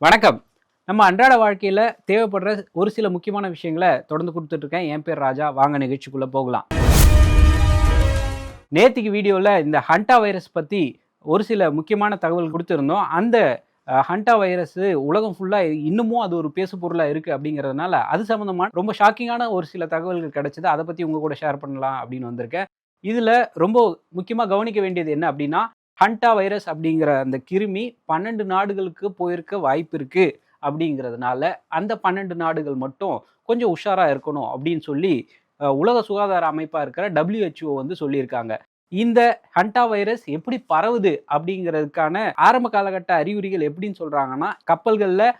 வணக்கம். நம்ம அன்றாட வாழ்க்கையில தேவைப்படுற ஒரு சில முக்கியமான விஷயங்கள தொடர்ந்து குடுத்துட்டு இருக்கேன். என் பேர் ராஜா. வாங்க நிகழ்ச்சிக்குள்ள போகலாம். நேத்திக்கு வீடியோல இந்த ஹண்டா வைரஸ் பத்தி ஒரு சில முக்கியமான தகவல் குடுத்திருந்தோம். அந்த ஹண்டா வைரஸ் உலகம் ஃபுல்லா இன்னமும் அது ஒரு பேசு பொருளா இருக்கு அப்படிங்கிறதுனால, அது சம்மந்தமான ரொம்ப ஷாக்கிங்கான ஒரு சில தகவல்கள் கிடைச்சது. அத பத்தி உங்க கூட ஷேர் பண்ணலாம் அப்படின்னு வந்திருக்கேன். இதுல ரொம்ப முக்கியமா கவனிக்க வேண்டியது என்ன அப்படின்னா, ஹண்டா வைரஸ் அப்படிங்கிற அந்த கிருமி 12 நாடுகளுக்கு போயிருக்க வாய்ப்பு இருக்கு அப்படிங்கிறதுனால, அந்த 12 நாடுகள் மட்டும் கொஞ்சம் உஷாரா இருக்கணும் அப்படின்னு சொல்லி, உலக சுகாதார அமைப்பா இருக்கிற WHO வந்து சொல்லியிருக்காங்க. இந்த ஹண்டா வைரஸ் எப்படி பரவுது அப்படிங்கிறதுக்கான ஆரம்ப காலகட்ட அறிகுறிகள் எப்படின்னு சொல்றாங்கன்னா, கப்பல்கள்ல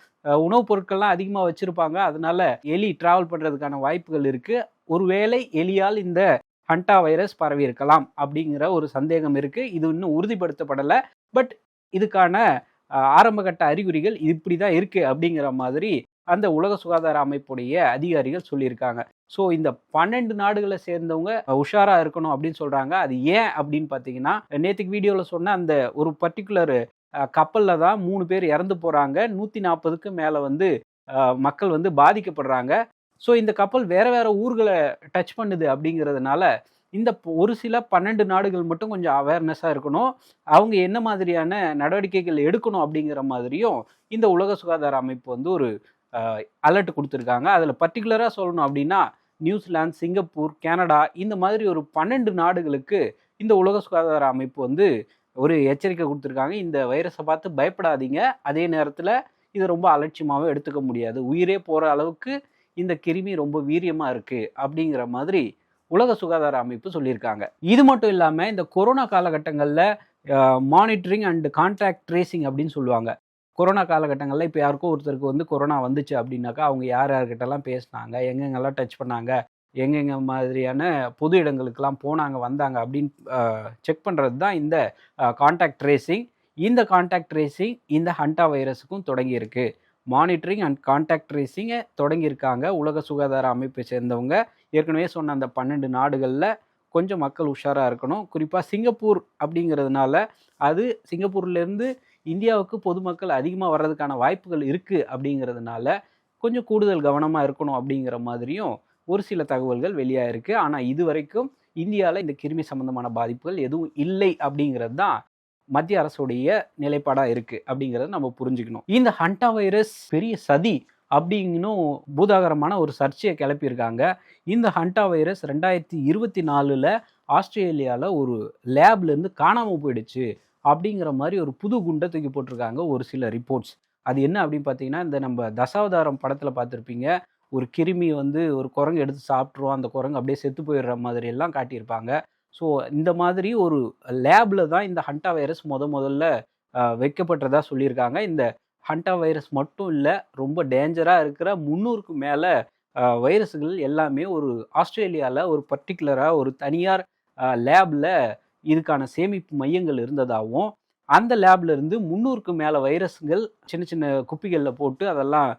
உணவுப் பொருட்கள்லாம் அதிகமா வச்சிருப்பாங்க. அதனால எலி டிராவல் பண்றதுக்கான வாய்ப்புகள் இருக்கு. ஒருவேளை எலியால் இந்த ஹண்டா வைரஸ் பரவி இருக்கலாம் அப்படிங்கிற ஒரு சந்தேகம் இருக்கு. இது இன்னும் உறுதிப்படுத்தப்படல. பட் இதுக்கான ஆரம்பகட்ட அறிகுறிகள் இப்படிதான் இருக்கு அப்படிங்கிற மாதிரி அந்த உலக சுகாதார அமைப்புடைய அதிகாரிகள் சொல்லியிருக்காங்க. ஸோ இந்த 12 நாடுகளை சேர்ந்தவங்க உஷாரா இருக்கணும் அப்படின்னு சொல்றாங்க. அது ஏன் அப்படின்னு பார்த்தீங்கன்னா, நேத்துக்கு வீடியோல சொன்ன அந்த ஒரு பர்ட்டிகுலர் கப்பல்ல தான் 3 பேர் இறந்து போறாங்க. 140க்கு மேல வந்து மக்கள் வந்து பாதிக்கப்படுறாங்க. ஸோ இந்த கப்பல் வேற வேற ஊர்கள டச் பண்ணுது அப்படிங்கிறதுனால, இந்த ஒரு சில 12 நாடுகள் மட்டும் கொஞ்சம் அவேர்னஸா இருக்கணும். அவங்க என்ன மாதிரியான நடவடிக்கைகள் எடுக்கணும் அப்படிங்கிற மாதிரியும் இந்த உலக சுகாதார அமைப்பு வந்து ஒரு அலர்ட் குடுத்துருக்காங்க. அதில பர்ட்டிகுலரா சொல்லணும் அப்படின்னா, நியூசிலாந்து, சிங்கப்பூர், கனடா இந்த மாதிரி ஒரு 12 நாடுகளுக்கு இந்த உலக சுகாதார அமைப்பு வந்து ஒரு எச்சரிக்கை குடுத்துருக்காங்க. இந்த வைரஸ பார்த்து பயப்படாதீங்க. அதே நேரத்தில இத ரொம்ப அலட்சியமாவும் எடுத்துக்க முடியாது. உயிரே போற அளவுக்கு இந்த கிருமி ரொம்ப வீரியமா இருக்கு. அப்படிங்கிற மாதிரி உலக சுகாதார அமைப்பு சொல்லியிருக்காங்க. இது மட்டும் இல்லாம இந்த கொரோனா காலகட்டங்கள்ல மானிட்டரிங் அண்ட் கான்டாக்ட் ட்ரேசிங் அப்படின்னு சொல்லுவாங்க. கொரோனா காலகட்டங்கள்ல இப்ப யாருக்கோ ஒருத்தருக்கு வந்து கொரோனா வந்துச்சு அப்படின்னாக்கா, அவங்க யார் யார்கிட்டலாம் பேசினாங்க, எங்கெங்கெல்லாம் டச் பண்ணாங்க, எங்கெங்க மாதிரியான பொது இடங்களுக்கெல்லாம் போனாங்க, வந்தாங்க அப்படின்னு செக் பண்றது தான் இந்த கான்டாக்ட் ட்ரேசிங். இந்த கான்டாக்ட் ட்ரேசிங் இந்த ஹண்டா வைரஸுக்கும் தொடங்கியிருக்கு. மானிட்டரிங் அண்ட் கான்டாக்ட் ட்ரேசிங்கை தொடங்கியிருக்காங்க உலக சுகாதார அமைப்பை சேர்ந்தவங்க. ஏற்கனவே சொன்ன அந்த 12 நாடுகளில் கொஞ்சம் மக்கள் உஷாராக இருக்கணும். குறிப்பாக சிங்கப்பூர் அப்படிங்கிறதுனால அது சிங்கப்பூர்லேருந்து இந்தியாவுக்கு பொதுமக்கள் அதிகமாக வர்றதுக்கான வாய்ப்புகள் இருக்குது அப்படிங்கிறதுனால கொஞ்சம் கூடுதல் கவனமாக இருக்கணும் அப்படிங்கிற மாதிரியும் ஒரு சில தகவல்கள் வெளியாயிருக்கு. ஆனால் இது வரைக்கும் இந்தியாவில் இந்த கிருமி சம்பந்தமான பாதிப்புகள் எதுவும் இல்லை அப்படிங்கிறது தான் மத்திய அரசுடைய நிலைப்பாடா இருக்கு அப்படிங்கிறத நம்ம புரிஞ்சுக்கணும். இந்த ஹண்டா வைரஸ் பெரிய சதி அப்படின்னும் பூதாகரமான ஒரு சர்ச்சையை கிளப்பியிருக்காங்க. இந்த ஹண்டா வைரஸ் 2024ல ஆஸ்திரேலியாவில் ஒரு லேப்ல இருந்து காணாமல் போயிடுச்சு அப்படிங்கிற மாதிரி ஒரு புது குண்டை தூக்கி போட்டிருக்காங்க ஒரு சில ரிப்போர்ட்ஸ். அது என்ன அப்படின்னு பார்த்தீங்கன்னா, இந்த நம்ம தசாவதாரம் படத்தில் பார்த்துருப்பீங்க. ஒரு கிருமி வந்து ஒரு குரங்கு எடுத்து சாப்பிட்ரும், அந்த குரங்கு அப்படியே செத்து போயிடுற மாதிரி எல்லாம் காட்டியிருப்பாங்க. ஸோ இந்த மாதிரி ஒரு லேப்ல தான் இந்த ஹண்டா வைரஸ் முதல்ல வைக்கப்பட்டதா சொல்லியிருக்காங்க. இந்த ஹண்டா வைரஸ் மட்டும் இல்ல, ரொம்ப டேஞ்சரா இருக்கிற 300க்கு மேல வைரஸ்கள் எல்லாமே ஒரு ஆஸ்திரேலியால ஒரு பர்ட்டிகுலரா ஒரு தனியார் லேப்ல இதுக்கான சேமிப்பு மையங்கள் இருந்ததாகவும், அந்த லேப்ல இருந்து 300க்கு மேல வைரஸ்கள் சின்ன சின்ன குப்பிகள்ல போட்டு அதெல்லாம்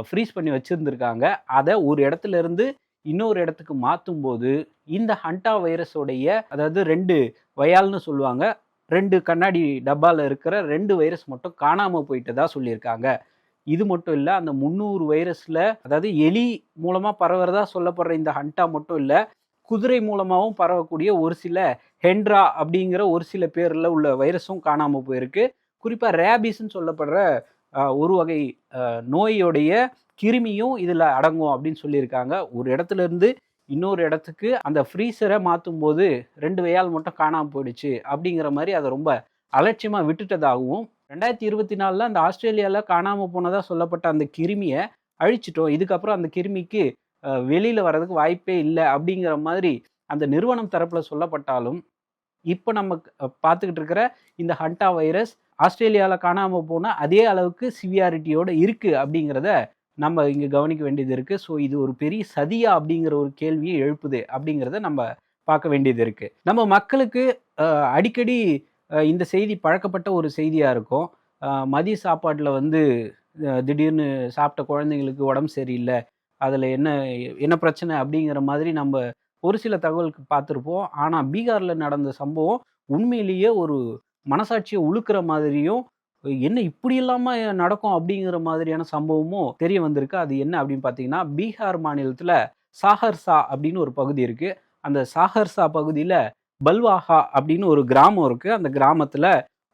ஃப்ரீஸ் பண்ணி வச்சிருந்திருக்காங்க. அத ஒரு இடத்துல இருந்து இன்னொரு இடத்துக்கு மாத்தும்போது, இந்த ஹண்டா வைரஸோடைய அதாவது 2 வயால்னு சொல்லுவாங்க. 2 கண்ணாடி டப்பால இருக்கிற 2 வைரஸ் மட்டும் காணாம போயிட்டதா சொல்லியிருக்காங்க. இது மட்டும் இல்ல, அந்த 300 வைரஸ்ல அதாவது எலி மூலமா பரவுறதா சொல்லப்படுற இந்த ஹண்டா மட்டும் இல்ல, குதிரை மூலமாவும் பரவக்கூடிய ஒரு சில ஹென்ட்ரா அப்படிங்கிற ஒரு சில பேர்ல உள்ள வைரஸும் காணாம போயிருக்கு. குறிப்பா ரேபீஸ்ன்னு சொல்லப்படுற ஒரு வகை நோயோடைய கிருமியும் இதுல அடங்கும் அப்படின்னு சொல்லியிருக்காங்க. ஒரு இடத்துல இருந்து இன்னொரு இடத்துக்கு அந்த ஃப்ரீசரை மாற்றும்போது 2 வயால் மட்டும் காணாம போயிடுச்சு அப்படிங்கிற மாதிரி அதை ரொம்ப அலட்சியமா விட்டுட்டதாகவும், 2024ல அந்த ஆஸ்திரேலியால காணாம போனதா சொல்லப்பட்ட அந்த கிருமியை அழிச்சிட்டோம். இதுக்கப்புறம் அந்த கிருமிக்கு வெளியில வர்றதுக்கு வாய்ப்பே இல்லை அப்படிங்கிற மாதிரி அந்த நிறுவனம் தரப்புல சொல்லப்பட்டாலும், இப்போ நம்ம பார்த்துக்கிட்டு இருக்கிற இந்த ஹண்டா வைரஸ் ஆஸ்திரேலியாவில் காணாம போன அதே அளவுக்கு சிவியாரிட்டியோட இருக்கு அப்படிங்கிறத நம்ம இங்க கவனிக்க வேண்டியது இருக்கு. ஸோ இது ஒரு பெரிய சதியா அப்படிங்கிற ஒரு கேள்வியை எழுப்புது அப்படிங்கிறத நம்ம பார்க்க வேண்டியது இருக்கு. நம்ம மக்களுக்கு அடிக்கடி இந்த செய்தி பழக்கப்பட்ட ஒரு செய்தியா இருக்கும். மதிய சாப்பாட்டுல வந்து திடீர்னு சாப்பிட்ட குழந்தைங்களுக்கு உடம்பு சரியில்லை, அதுல என்ன என்ன பிரச்சனை அப்படிங்கிற மாதிரி நம்ம ஒரு சில தகவலுக்கு பார்த்துருப்போம். ஆனா பீகார்ல நடந்த சம்பவம் உண்மையிலேயே ஒரு மனசாட்சியை உழுக்கிற மாதிரியும், என்ன இப்படி இல்லாம நடக்கும் அப்படிங்கிற மாதிரியான சம்பவமும் தெரிய வந்திருக்கு. அது என்ன அப்படின்னு பார்த்தீங்கன்னா, பீகார் மாநிலத்தில சாகர்சா அப்படின்னு ஒரு பகுதி இருக்கு. அந்த சாகர்சா பகுதியில பல்வாஹா அப்படின்னு ஒரு கிராமம் இருக்கு. அந்த கிராமத்தில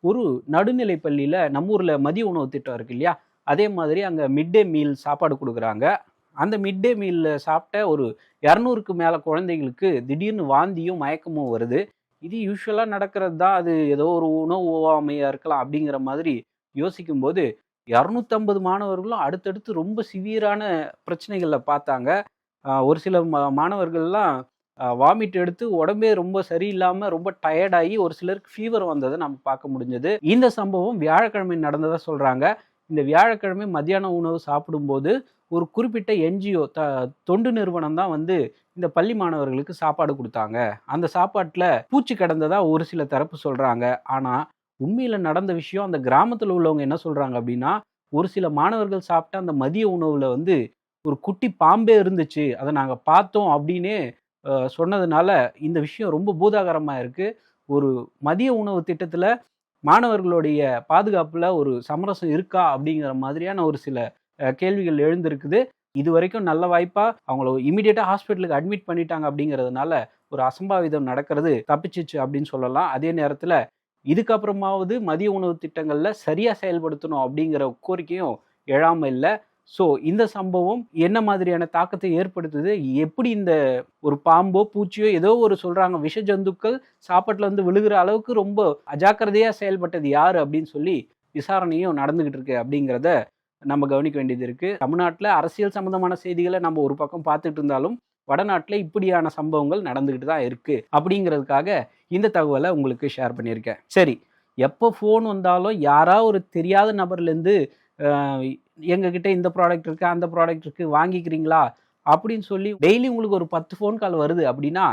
ஒரு நடுநிலை பள்ளியில நம்ம ஊர்ல மதிய உணவு திட்டம் இருக்கு இல்லையா? அதே மாதிரி அங்க மிட் டே மீல் சாப்பாடு குடுக்குறாங்க. அந்த மிட் டே மீல்ல சாப்பிட்ட ஒரு 200க்கு மேல குழந்தைகளுக்கு திடீர்னு வாந்தியும், மயக்கமும் வருது. இது யூசுவலா நடக்கிறது தான். அது ஏதோ ஒரு உணவு ஒவ்வாமையா இருக்கலாம் அப்படிங்கிற மாதிரி யோசிக்கும்போது, 250 மாணவர்களும் அடுத்தடுத்து ரொம்ப சிவியரான பிரச்சனைகள பார்த்தாங்க. ஒரு சில மாணவர்கள்லாம் வாமிட் எடுத்து உடம்பே ரொம்ப சரியில்லாம ரொம்ப டயர்ட் ஆகி ஒரு சிலருக்கு ஃபீவர் வந்தத நம்ம பார்க்க முடிஞ்சது. இந்த சம்பவம் வியாழக்கிழமை நடந்ததா சொல்றாங்க. இந்த வியாழக்கிழமை மத்தியான உணவு சாப்பிடும்போது ஒரு குறிப்பிட்ட என்ஜிஓ தொண்டு நிறுவனம் தான் வந்து இந்த பள்ளி மாணவர்களுக்கு சாப்பாடு குடுத்தாங்க. அந்த சாப்பாட்டுல பூச்சி கிடந்ததா ஒரு சில தரப்பு சொல்றாங்க. ஆனா, உண்மையில நடந்த விஷயம் அந்த கிராமத்துல உள்ளவங்க என்ன சொல்றாங்க அப்டின்னா, ஒரு சில மாணவர்கள் சாப்பிட்ட அந்த மதிய உணவுல வந்து ஒரு குட்டி பாம்பே இருந்துச்சு. அத நாங்க பார்த்தோம் அப்டின்னே சொன்னதுனால, இந்த விஷயம் ரொம்ப பூதாகரமா இருக்கு. ஒரு மதிய உணவு திட்டத்துல மாணவர்களுடைய பாதுகாப்புல ஒரு சமரசம் இருக்கா? அப்டிங்கிற மாதிரியான ஒரு சில கேள்விகள் எழுந்திருக்குது. இதுவரைக்கும் நல்ல வாய்ப்பா அவங்கள இமிடியேட்டா ஹாஸ்பிட்டலுக்கு அட்மிட் பண்ணிட்டாங்க அப்படிங்கிறதுனால, ஒரு அசம்பாவிதம் நடக்கிறது தப்பிச்சுச்சு அப்படின்னு சொல்லலாம். அதே நேரத்தில இதுக்கப்புறமாவது மதிய உணவு திட்டங்கள்ல சரியா செயல்படுத்தணும் அப்படிங்கிற கோரிக்கையும் எழாம இல்ல. ஸோ இந்த சம்பவம் என்ன மாதிரியான தாக்கத்தை ஏற்படுத்துது? எப்படி இந்த ஒரு பாம்போ, பூச்சியோ ஏதோ ஒரு சொல்றாங்க விஷ ஜந்துக்கள் சாப்பாட்டுல வந்து விழுகிற அளவுக்கு ரொம்ப அஜாக்கிரதையா செயல்பட்டது யாரு அப்படின்னு சொல்லி விசாரணையும் நடந்துகிட்டு இருக்கு அப்படிங்கிறத நம்ம கவனிக்க வேண்டியது இருக்கு. தமிழ்நாட்டுல அரசியல் சம்பந்தமான செய்திகள நம்ம ஒரு பக்கம் பார்த்துட்டு இருந்தாலும், வடநாட்டுல இப்படியான சம்பவங்கள் நடந்துகிட்டு தான் இருக்கு. அப்படிங்கிறதுக்காக இந்த தகவல உங்களுக்கு ஷேர் பண்ணியிருக்கேன். சரி, எப்போ ஃபோன் வந்தாலும் யாராவது ஒரு தெரியாத நபர்லேருந்து அ எங்ககிட்ட இந்த ப்ராடக்ட் இருக்கு, அந்த ப்ராடக்ட் இருக்கு வாங்கிக்கிறீங்களா? அப்படின்னு சொல்லி டெய்லி உங்களுக்கு ஒரு 10 ஃபோன் கால் வருது அப்படின்னா,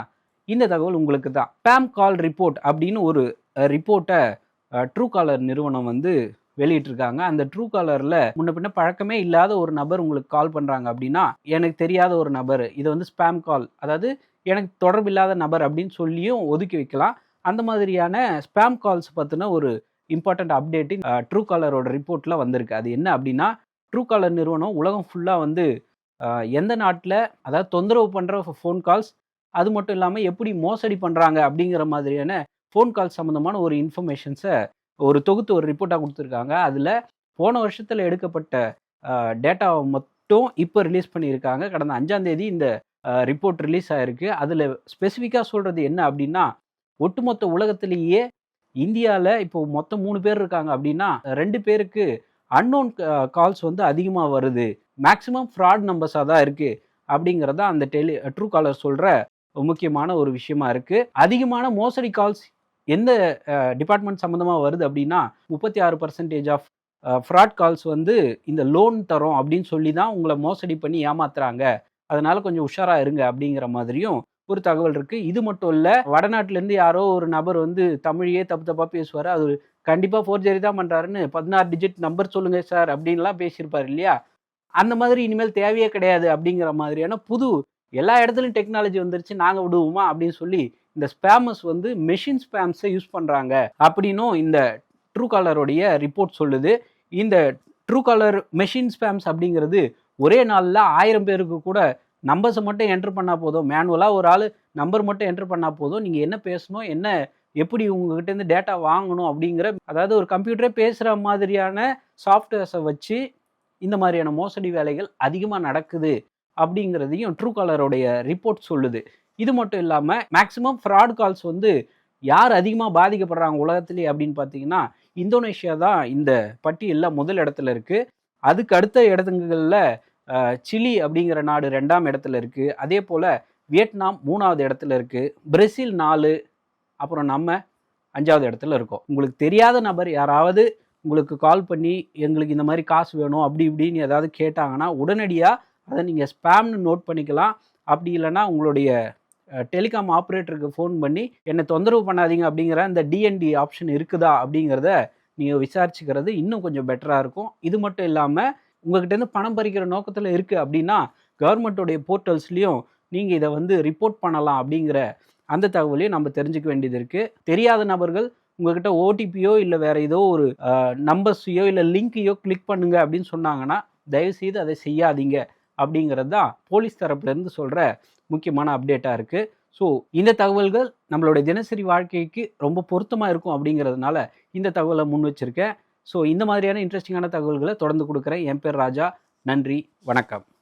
இந்த தகவல் உங்களுக்கு தான். ஸ்பாம் கால் ரிப்போர்ட் அப்படின்னு ஒரு ரிப்போர்ட்ட ட்ரூ காலர் நிறுவனம் வந்து வெளியிட்டிருக்காங்க. அந்த ட்ரூ காலர்ல முன்ன பின்ன பழக்கமே இல்லாத ஒரு நபர் உங்களுக்கு கால் பண்றாங்க அப்படின்னா, எனக்கு தெரியாத ஒரு நபர். இது வந்து ஸ்பாம் கால். அதாவது எனக்கு தொடர்பில்லாத நபர் அப்படின்னு சொல்லியும் ஒதுக்கி வைக்கலாம். அந்த மாதிரியான ஸ்பாம் கால்ஸ் பத்தின ஒரு இம்பார்ட்டன்ட் அப்டேட் ட்ரூ காலரோட ரிப்போர்ட்ல வந்திருக்கு. அது என்ன அப்படின்னா, ட்ரூ காலர் நிறுவனம் உலகம் ஃபுல்லா வந்து எந்த நாட்டுல அதாவது தொந்தரவு பண்ற ஃபோன் கால்ஸ், அது மட்டும் இல்லாம எப்படி மோசடி பண்றாங்க அப்படிங்கிற மாதிரியான ஃபோன் கால் சம்பந்தமான ஒரு இன்ஃபர்மேஷன்ஸ ஒரு தொகுத்து ஒரு ரிப்போர்ட்டா குடுத்துருக்காங்க. அதுல போன வருஷத்துல எடுக்கப்பட்ட டேட்டாவ மட்டும் இப்ப ரிலீஸ் பண்ணியிருக்காங்க. கடந்த 5ஆம் தேதி இந்த ரிப்போர்ட் ரிலீஸ் ஆயிருக்கு. அதுல ஸ்பெசிஃபிக்கா சொல்றது என்ன அப்டின்னா, ஒட்டுமொத்த உலகத்திலேயே இந்தியால இப்போ மொத்தம் 3 பேர் இருக்காங்க அப்டின்னா, 2 பேருக்கு அன்னோன் கால்ஸ் வந்து அதிகமா வருது. மேக்ஸிமம் ஃப்ராட் நம்பர்ஸா தான் இருக்கு. அப்டிங்கிறது அந்த ட்ரூ காலர் சொல்ற முக்கியமான ஒரு விஷயமா இருக்கு. அதிகமான மோசடி கால்ஸ் எந்த டிபார்ட்மெண்ட் சம்மந்தமா வருது அப்படின்னா, 36% ஆஃப் ஃப்ராட் கால்ஸ் வந்து இந்த லோன் தரோம் அப்படின்னு சொல்லி தான் உங்கள மோசடி பண்ணி ஏமாத்துறாங்க. அதனால கொஞ்சம் உஷாரா இருங்க அப்படிங்கிற மாதிரியும் ஒரு தகவல் இருக்கு. இது மட்டும் இல்ல, வடநாட்டிலேருந்து யாரோ ஒரு நபர் வந்து தமிழையே தப்பு தப்பா பேசுவாரு. அது கண்டிப்பா ஃபோர்ஜரி தான் பண்றாருன்னு 16 டிஜிட் நம்பர் சொல்லுங்க சார் அப்படின்லாம் பேசியிருப்பாரு இல்லையா? அந்த மாதிரி இனிமேல் தேவையே கிடையாது அப்படிங்கிற மாதிரியான புது எல்லா இடத்துலயும் டெக்னாலஜி வந்துருச்சு நாங்க விடுவோமா அப்படின்னு சொல்லி இந்த ஸ்பேமர்ஸ் வந்து மெஷின் ஸ்பேம்ஸை யூஸ் பண்றாங்க அப்படின்னும் இந்த ட்ரூ காலருடைய ரிப்போர்ட் சொல்லுது. இந்த ட்ரூ காலர் மெஷின் ஸ்பேம்ஸ் அப்படிங்கிறது ஒரே நாளில் 1000 பேருக்கு கூட நம்பர்ஸை மட்டும் என்டர் பண்ணால் போதும். மேனுவலாக ஒரு ஆள் நம்பர் மட்டும் என்டர் பண்ணால் போதும். நீங்கள் என்ன பேசணும், என்ன எப்படி உங்ககிட்ட இருந்து டேட்டா வாங்கணும் அப்படிங்கிற அதாவது ஒரு கம்ப்யூட்டரே பேசுகிற மாதிரியான சாஃப்ட்வேர்ஸை வச்சு இந்த மாதிரியான மோசடி வேலைகள் அதிகமாக நடக்குது அப்படிங்கிறதையும் ட்ரூ காலருடைய ரிப்போர்ட் சொல்லுது. இது மட்டும் இல்லாமல் மேக்ஸிமம் ஃப்ராட் கால்ஸ் வந்து யார் அதிகமாக பாதிக்கப்படுறாங்க உலகத்திலேயே அப்படின்னு பார்த்தீங்கன்னா, இந்தோனேஷியா தான் இந்த பட்டியலில் முதல் இடத்துல இருக்குது. அதுக்கு அடுத்த இடத்துங்களில் சிலி அப்படிங்கிற நாடு 2ஆம் இடத்துல இருக்குது. அதே போல் வியட்நாம் 3ஆவது இடத்துல இருக்குது. பிரேசில் 4, அப்புறம் நம்ம 5ஆவது இடத்துல இருக்கோம். உங்களுக்கு தெரியாத நபர் யாராவது உங்களுக்கு கால் பண்ணி எங்களுக்கு இந்த மாதிரி காசு வேணும் அப்படி இப்படின்னு ஏதாவது கேட்டாங்கன்னா, உடனடியாக அதை நீங்கள் ஸ்பேம்னு நோட் பண்ணிக்கலாம். அப்படி இல்லைன்னா உங்களுடைய டெலிகாம் ஆப்ரேட்டருக்கு ஃபோன் பண்ணி என்னை தொந்தரவு பண்ணாதீங்க அப்படிங்கிற இந்த டிஎன்டி ஆப்ஷன் இருக்குதா அப்படிங்கிறத நீங்கள் விசாரிச்சுக்கிறது இன்னும் கொஞ்சம் பெட்டராக இருக்கும். இது மட்டும் இல்லாமல் உங்ககிட்டேருந்து பணம் பறிக்கிற நோக்கத்தில் இருக்குது அப்படின்னா, கவர்மெண்ட்டோடைய போர்ட்டல்ஸ்லேயும் நீங்கள் இதை வந்து ரிப்போர்ட் பண்ணலாம் அப்படிங்கிற அந்த தகவலையும் நம்ம தெரிஞ்சுக்க வேண்டியது இருக்குது. தெரியாத நபர்கள் உங்ககிட்ட ஓடிபியோ இல்லை வேற ஏதோ ஒரு நம்பர்ஸையோ இல்லை லிங்கையோ கிளிக் பண்ணுங்க அப்படின்னு சொன்னாங்கன்னா தயவுசெய்து அதை செய்யாதீங்க அப்படிங்கிறது தான் போலீஸ் தரப்புலேருந்து சொல்கிற முக்கியமான அப்டேட்டாக இருக்குது. ஸோ இந்த தகவல்கள் நம்மளுடைய தினசரி வாழ்க்கைக்கு ரொம்ப பொருத்தமாக இருக்கும் அப்படிங்கிறதுனால இந்த தகவலை முன் வச்சிருக்கேன். ஸோ இந்த மாதிரியான இன்ட்ரெஸ்டிங்கான தகவல்களை தொடர்ந்து கொடுக்குறேன். என் பேர் ராஜா. நன்றி, வணக்கம்.